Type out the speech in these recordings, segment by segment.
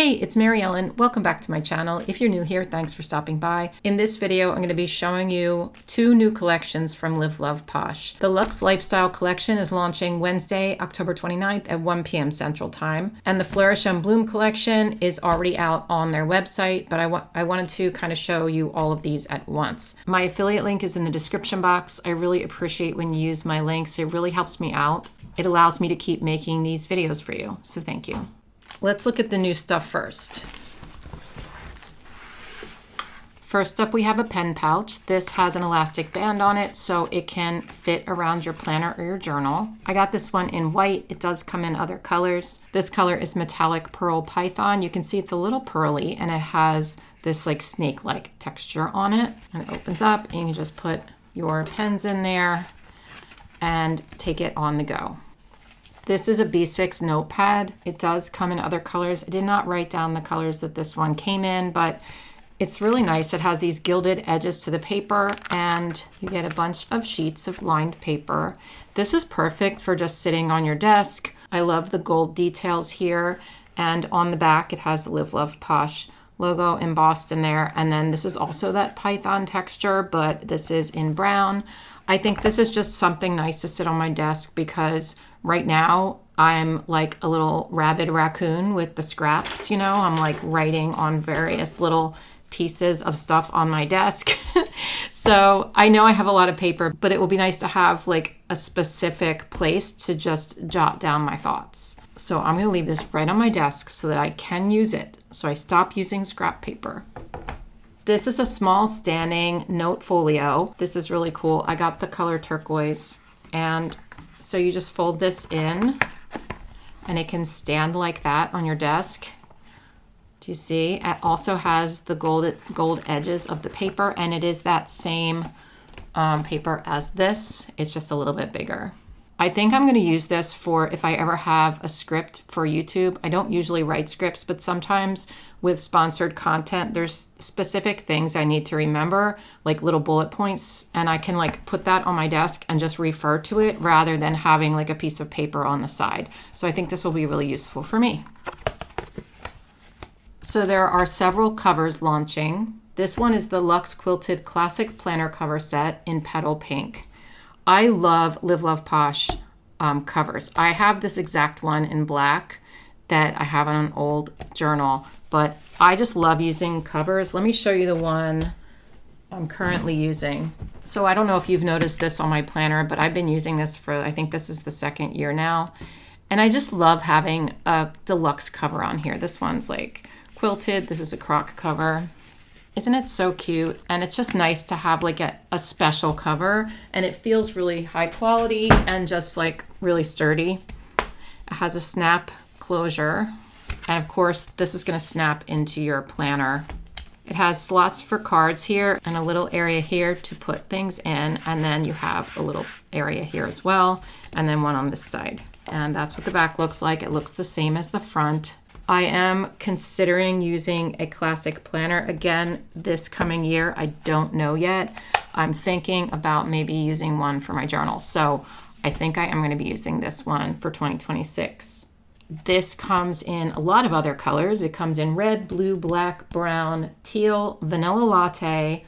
Hey, it's Mary Ellen. Welcome back to my channel. If you're new here, thanks for stopping by. In this video, I'm going to be showing you 2 new collections from Love Posh. The Luxe Lifestyle collection is launching Wednesday, October 29th at 1 p.m. Central Time. And the Flourish Bloom collection is already out on their website, but I wanted to kind of show you all of these at once. My affiliate link is in the description box. I really appreciate when you use my links. It really helps me out. It allows me to keep making these videos for you, so thank you. Let's look at the new stuff first. First up, we have a pen pouch. This has an elastic band on it, so it can fit around your planner or your journal. I got this one in white. It does come in other colors. This color is metallic pearl python. You can see it's a little pearly, and it has this like snake-like texture on it. And it opens up, and you can just put your pens in there and take it on the go. This is a B6 notepad. It does come in other colors. I did not write down the colors that this one came in, but it's really nice. It has these gilded edges to the paper, and you get a bunch of sheets of lined paper. This is perfect for just sitting on your desk. I love the gold details here, and on the back it has the Love Posh logo embossed in there, and then this is also that python texture, but this is in brown. I think this is just something nice to sit on my desk because right now I'm like a little rabid raccoon with the scraps, you know, I'm like writing on various little pieces of stuff on my desk. So I know I have a lot of paper, but it will be nice to have like a specific place to just jot down my thoughts. So I'm going to leave this right on my desk so that I can use it. So I stop using scrap paper. This is a small standing note folio. This is really cool. I got the color turquoise, and so you just fold this in and it can stand like that on your desk. Do you see? It also has the gold edges of the paper, and it is that same paper as this. It's just a little bit bigger. I think I'm going to use this for if I ever have a script for YouTube. I don't usually write scripts, but sometimes with sponsored content, there's specific things I need to remember, like little bullet points, and I can like put that on my desk and just refer to it rather than having like a piece of paper on the side. So I think this will be really useful for me. So there are several covers launching. This one is the Luxe Quilted Classic Planner Cover Set in Petal Pink. I love Love Posh covers. I have this exact one in black that I have on an old journal, but I just love using covers. Let me show you the one I'm currently using. So I don't know if you've noticed this on my planner, but I've been using this for, I think this is the 2nd year now. And I just love having a deluxe cover on here. This one's like quilted. This is a croc cover. Isn't it so cute? And it's just nice to have like a special cover, and it feels really high quality and just like really sturdy. It has a snap closure, and of course this is going to snap into your planner. It has slots for cards here and a little area here to put things in, and then you have a little area here as well, and then one on this side. And that's what the back looks like. It looks the same as the front. I am considering using a classic planner again this coming year. I don't know yet. I'm thinking about maybe using one for my journal. So I think I am going to be using this one for 2026. This comes in a lot of other colors. It comes in red, blue, black, brown, teal, vanilla latte,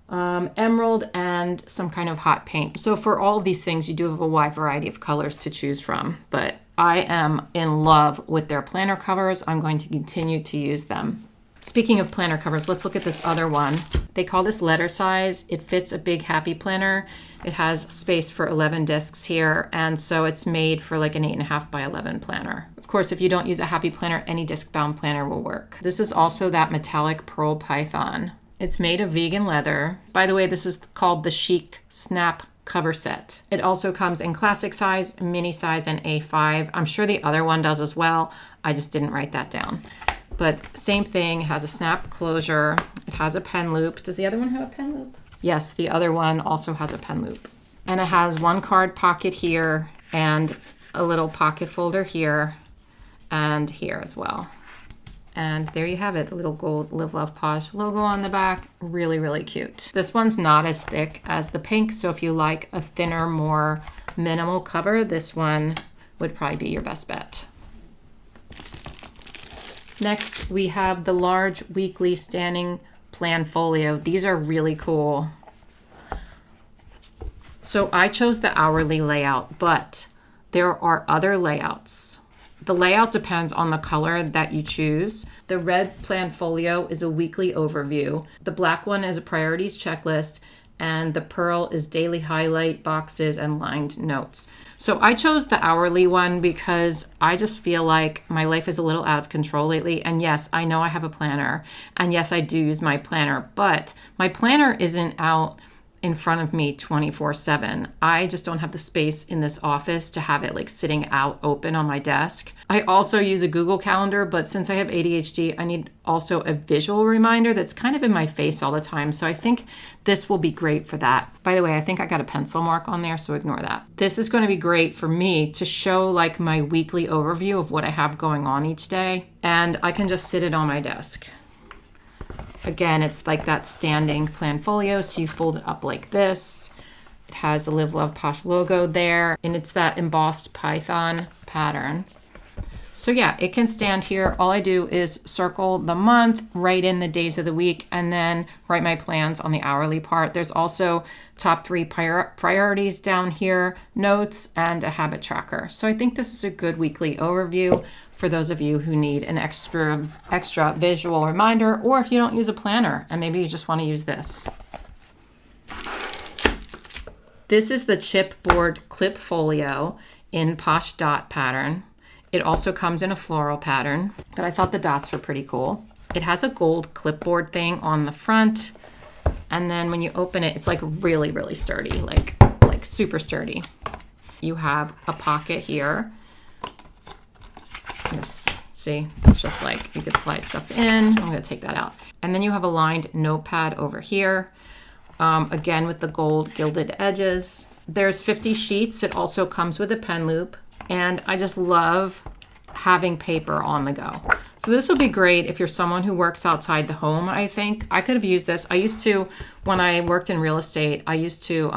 emerald, and some kind of hot pink. So for all of these things, you do have a wide variety of colors to choose from, but I am in love with their planner covers. I'm going to continue to use them. Speaking of planner covers, let's look at this other one. They call this letter size. It fits a big happy planner. It has space for 11 discs here, and so it's made for like an 8.5 by 11 planner. Of course, if you don't use a happy planner, any disc-bound planner will work. This is also that metallic pearl python. It's made of vegan leather. By the way, this is called the Chic Snap cover set. It also comes in classic size, mini size, and A5. I'm sure the other one does as well. I just didn't write that down. But same thing, has a snap closure. It has a pen loop. Does the other one have a pen loop? Yes, the other one also has a pen loop. And it has one card pocket here and a little pocket folder here and here as well. And there you have it, the little gold Love Posh logo on the back. Really, really cute. This one's not as thick as the pink, so if you like a thinner, more minimal cover, this one would probably be your best bet. Next, we have the large weekly standing plan folio. These are really cool. So I chose the hourly layout, but there are other layouts. The layout depends on the color that you choose. The red plan folio is a weekly overview. The black one is a priorities checklist, and the pearl is daily highlight boxes and lined notes. So I chose the hourly one because I just feel like my life is a little out of control lately. And yes, I know I have a planner, and yes, I do use my planner, but my planner isn't out in front of me 24/7. I just don't have the space in this office to have it like sitting out open on my desk. I also use a Google Calendar, but since I have ADHD, I need also a visual reminder that's kind of in my face all the time. So I think this will be great for that. By the way, I think I got a pencil mark on there, so ignore that. This is going to be great for me to show like my weekly overview of what I have going on each day, and I can just sit it on my desk. Again, it's like that standing plan folio, so you fold it up like this. It has the Live Love Posh logo there, and it's that embossed python pattern. So yeah, it can stand here. All I do is circle the month, write in the days of the week, and then write my plans on the hourly part. There's also top 3 priorities down here, notes, and a habit tracker. So I think this is a good weekly overview for those of you who need an extra visual reminder, or if you don't use a planner and maybe you just want to use this. This is the chipboard clip folio in Posh dot pattern. It also comes in a floral pattern, but I thought the dots were pretty cool. It has a gold clipboard thing on the front, and then when you open it, it's like really, really sturdy, like super sturdy. You have a pocket here. This, see, it's just like you could slide stuff in. I'm going to take that out. And then you have a lined notepad over here, again with the gold gilded edges. There's 50 sheets. It also comes with a pen loop, and I just love having paper on the go. So this would be great if you're someone who works outside the home. I think I could have used this. I used to, when I worked in real estate, I used to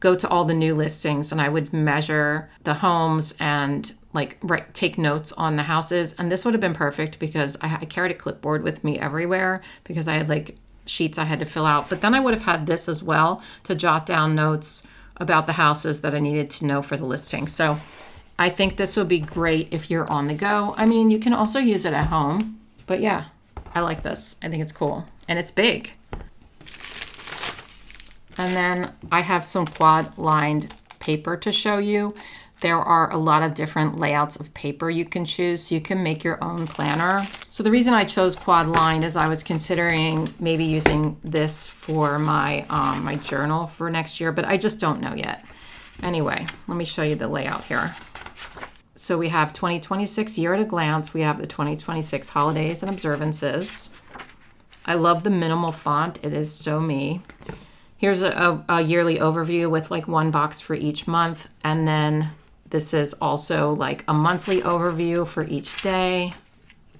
go to all the new listings, and I would measure the homes and take notes on the houses. And this would have been perfect because I carried a clipboard with me everywhere because I had like sheets I had to fill out. But then I would have had this as well to jot down notes about the houses that I needed to know for the listing. So I think this would be great if you're on the go. I mean, you can also use it at home, but yeah, I like this. I think it's cool, and it's big. And then I have some quad lined paper to show you. There are a lot of different layouts of paper you can choose, so you can make your own planner. So the reason I chose quad lined is I was considering maybe using this for my my journal for next year, but I just don't know yet. Anyway, let me show you the layout here. So we have 2026 year at a glance. We have the 2026 holidays and observances. I love the minimal font. It is so me. Here's a yearly overview with like one box for each month, and then this is also like a monthly overview for each day.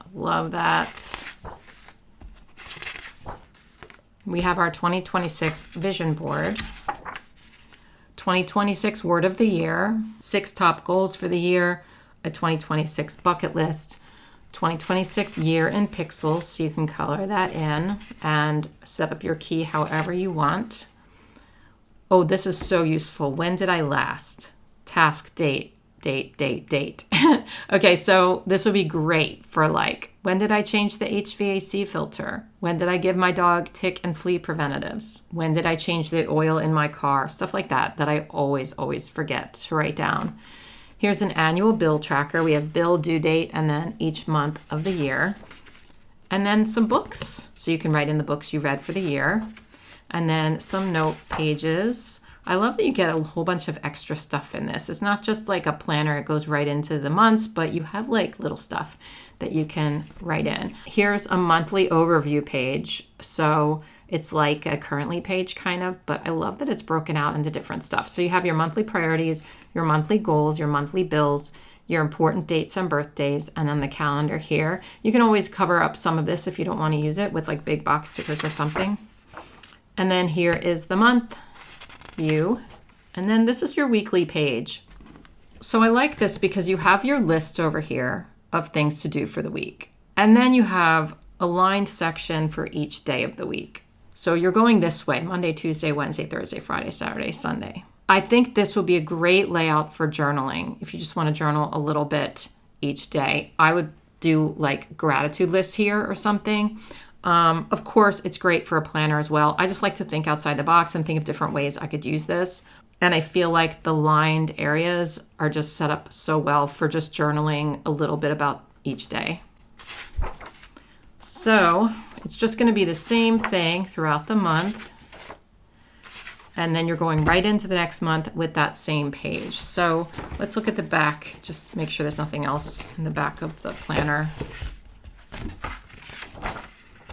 I love that. We have our 2026 vision board, 2026 word of the year, 6 top goals for the year, a 2026 bucket list, 2026 year in pixels, so you can color that in and set up your key however you want. Oh, this is so useful. When did I last? Task, date. Okay, so this would be great for like, when did I change the HVAC filter? When did I give my dog tick and flea preventatives? When did I change the oil in my car? Stuff like that I always forget to write down. Here's an annual bill tracker. We have bill, due date, and then each month of the year. And then some books, so you can write in the books you read for the year. And then some note pages. I love that you get a whole bunch of extra stuff in this. It's not just like a planner, it goes right into the months, but you have like little stuff that you can write in. Here's a monthly overview page. So it's like a currently page kind of, but I love that it's broken out into different stuff. So you have your monthly priorities, your monthly goals, your monthly bills, your important dates and birthdays, and then the calendar here. You can always cover up some of this if you don't want to use it with like big box stickers or something. And then here is the month view. And then this is your weekly page. So I like this because you have your list over here of things to do for the week. And then you have a lined section for each day of the week. So you're going this way: Monday, Tuesday, Wednesday, Thursday, Friday, Saturday, Sunday. I think this would be a great layout for journaling. If you just want to journal a little bit each day, I would do like gratitude lists here or something. Of course, it's great for a planner as well. I just like to think outside the box and think of different ways I could use this. And I feel like the lined areas are just set up so well for just journaling a little bit about each day. So it's just going to be the same thing throughout the month. And then you're going right into the next month with that same page. So let's look at the back. Just make sure there's nothing else in the back of the planner.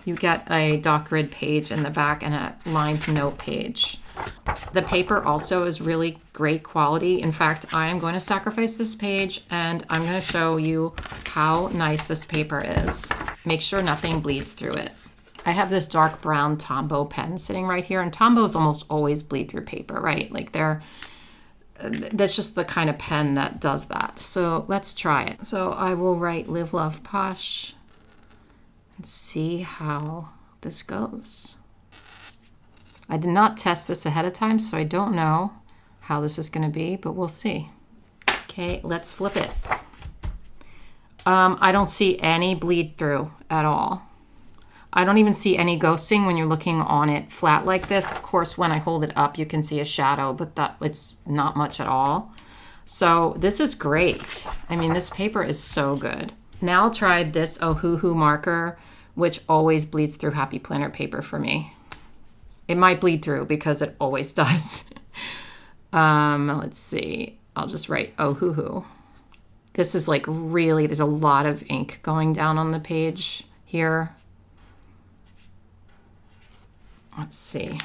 You get a dot grid page in the back and a lined note page. The paper also is really great quality. In fact, I am going to sacrifice this page and I'm going to show you how nice this paper is. Make sure nothing bleeds through it. I have this dark brown Tombow pen sitting right here, and Tombows almost always bleed through paper, right? Like that's just the kind of pen that does that. So let's try it. So I will write Live, Love, Posh and see how this goes. I did not test this ahead of time, so I don't know how this is going to be, but we'll see. Okay, let's flip it. I don't see any bleed through at all. I don't even see any ghosting when you're looking on it flat like this. Of course, when I hold it up, you can see a shadow, but it's not much at all. So this is great. I mean, this paper is so good. Now I'll try this 𝘰𝘮𝘯𝘦𝘵 marker, which always bleeds through Happy Planner paper for me. It might bleed through because it always does. Let's see. I'll just write 𝘰𝘮𝘯𝘬𝘯. This is like really, there's a lot of ink going down on the page here. Let's see.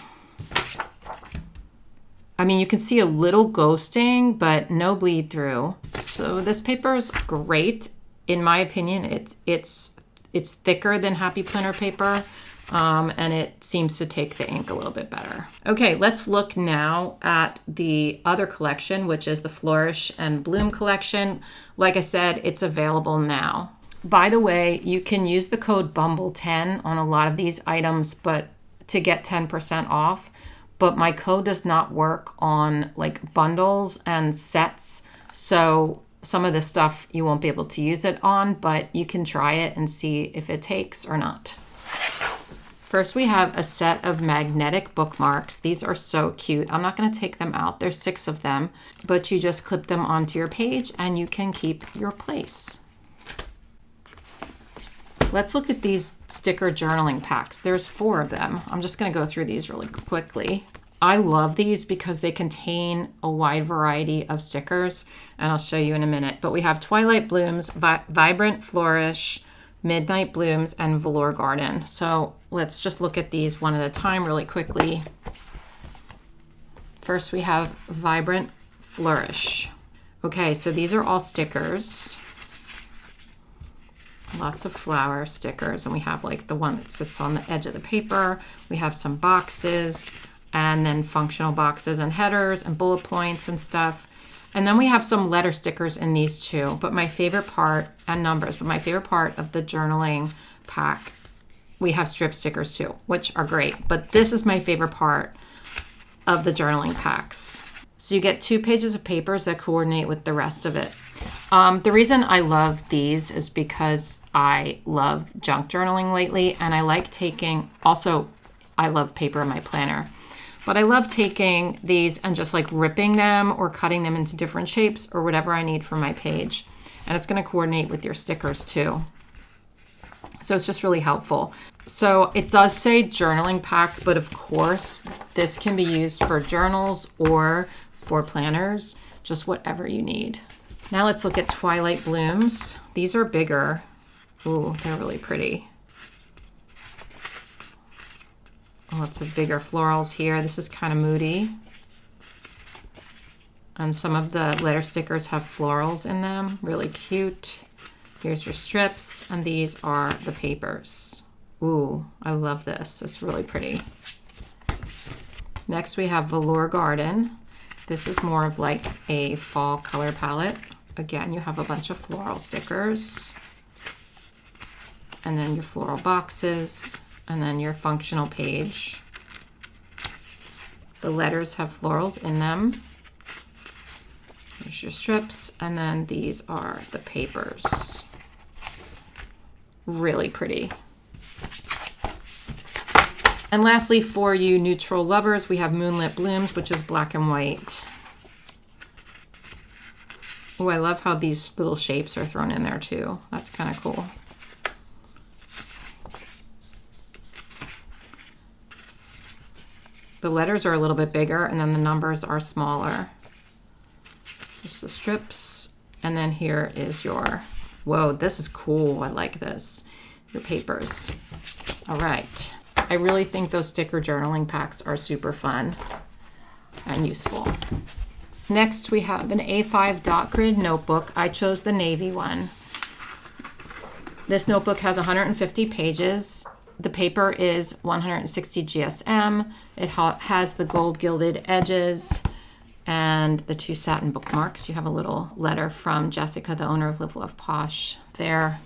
I mean, you can see a little ghosting, but no bleed through. So this paper is great. In my opinion, it's thicker than Happy Planner paper, and it seems to take the ink a little bit better. Okay, let's look now at the other collection, which is the Flourish and Bloom collection. Like I said, it's available now. By the way, you can use the code BUMBLE10 on a lot of these items, but to get 10% off, but my code does not work on like bundles and sets. So some of this stuff you won't be able to use it on, but you can try it and see if it takes or not. First, we have a set of magnetic bookmarks. These are so cute. I'm not going to take them out. There's 6 of them, but you just clip them onto your page and you can keep your place. Let's look at these sticker journaling packs. There's 4 of them. I'm just going to go through these really quickly. I love these because they contain a wide variety of stickers, and I'll show you in a minute. But we have Twilight Blooms, Vibrant Flourish, Midnight Blooms, and Velour Garden. So let's just look at these one at a time really quickly. First, we have Vibrant Flourish. Okay, so these are all stickers. Lots of flower stickers, and we have like the one that sits on the edge of the paper. We have some boxes, and then functional boxes and headers and bullet points and stuff. And then we have some letter stickers in these too. But my favorite part, and numbers, but my favorite part of the journaling pack, we have strip stickers too, which are great. But this is my favorite part of the journaling packs. So you get 2 pages of papers that coordinate with the rest of it. The reason I love these is because I love junk journaling lately, and I like taking, also I love paper in my planner, but I love taking these and just like ripping them or cutting them into different shapes or whatever I need for my page. And it's going to coordinate with your stickers too. So it's just really helpful. So it does say journaling pack, but of course this can be used for journals or for planners, just whatever you need. Now let's look at Twilight Blooms. These are bigger. Ooh, they're really pretty. Lots of bigger florals here. This is kind of moody. And some of the letter stickers have florals in them. Really cute. Here's your strips, and these are the papers. Ooh, I love this. It's really pretty. Next we have Velour Garden. This is more of like a fall color palette. Again, you have a bunch of floral stickers. and then your floral boxes, and then your functional page. The letters have florals in them. There's your strips, and then these are the papers. Really pretty. And lastly, for you neutral lovers, we have Moonlit Blooms, which is black and white. Oh, I love how these little shapes are thrown in there too. That's kind of cool. The letters are a little bit bigger, and then the numbers are smaller. Just the strips, and then here is your, whoa, this is cool. I like this. Your papers. All right. I really think those sticker journaling packs are super fun and useful. Next, we have an A5 dot grid notebook. I chose the navy one. This notebook has 150 pages. The paper is 160 GSM. It has the gold gilded edges and the 2 satin bookmarks. You have a little letter from Jessica, the owner of Love Posh there.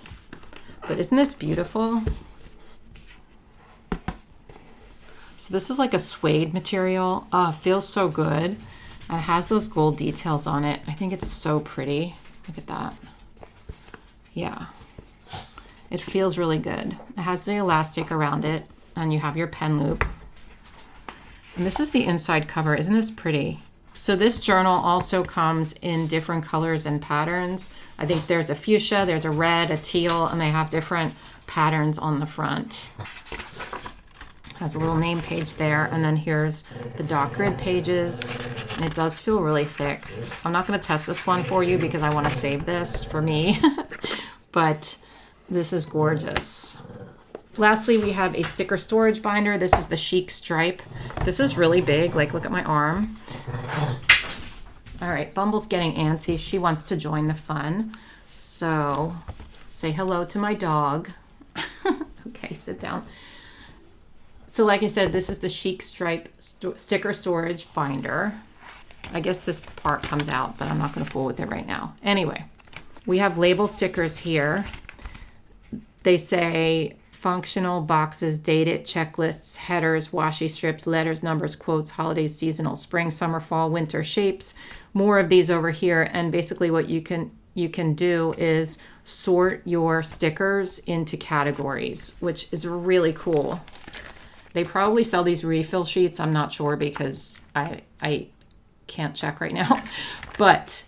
But isn't this beautiful? So this is like a suede material. Feels so good. And it has those gold details on it. I think it's so pretty. Look at that. Yeah. It feels really good. It has the elastic around it, and you have your pen loop. And this is the inside cover. Isn't this pretty? So this journal also comes in different colors and patterns. I think there's a fuchsia, there's a red, a teal, and they have different patterns on the front. Has a little name page there, and then here's the dot grid pages, and it does feel really thick. I'm not going to test this one for you because I want to save this for me, but this is gorgeous. Lastly, we have a sticker storage binder. This is the Chic Stripe. This is really big. Like, look at my arm. All right, Bumble's getting antsy. She wants to join the fun. So say hello to my dog. Okay, sit down. So like I said, this is the Chic Stripe sticker storage binder. I guess this part comes out, but I'm not going to fool with it right now. Anyway, we have label stickers here. They say functional boxes, dated, checklists, headers, washi strips, letters, numbers, quotes, holidays, seasonal, spring, summer, fall, winter shapes. More of these over here. And basically what you can do is sort your stickers into categories, which is really cool. They probably sell these refill sheets. I'm not sure because I can't check right now. But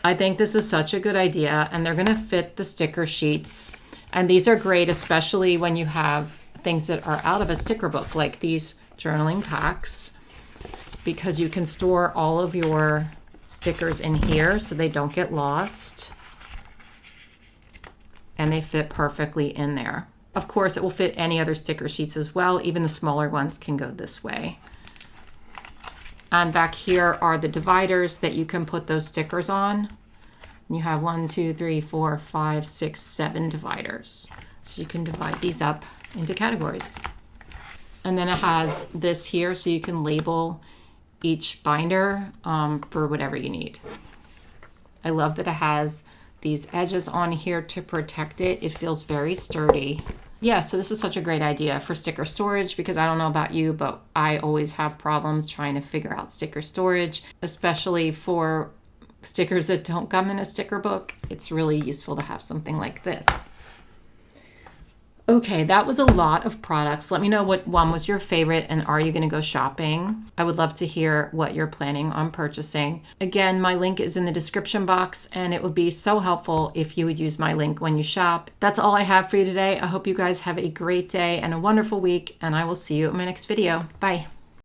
I think this is such a good idea, and they're going to fit the sticker sheets. And these are great, especially when you have things that are out of a sticker book, like these journaling packs, because you can store all of your stickers in here so they don't get lost. And they fit perfectly in there. Of course, it will fit any other sticker sheets as well. Even the smaller ones can go this way. And back here are the dividers that you can put those stickers on. You have 1, 2, 3, 4, 5, 6, 7 dividers. So you can divide these up into categories. And then it has this here so you can label each binder for whatever you need. I love that it has these edges on here to protect it. It feels very sturdy. Yeah, so this is such a great idea for sticker storage because I don't know about you, but I always have problems trying to figure out sticker storage, especially for stickers that don't come in a sticker book. It's really useful to have something like this. Okay, that was a lot of products. Let me know what one was your favorite, and are you going to go shopping? I would love to hear what you're planning on purchasing. Again, my link is in the description box, and it would be so helpful if you would use my link when you shop. That's all I have for you today. I hope you guys have a great day and a wonderful week, and I will see you in my next video. Bye.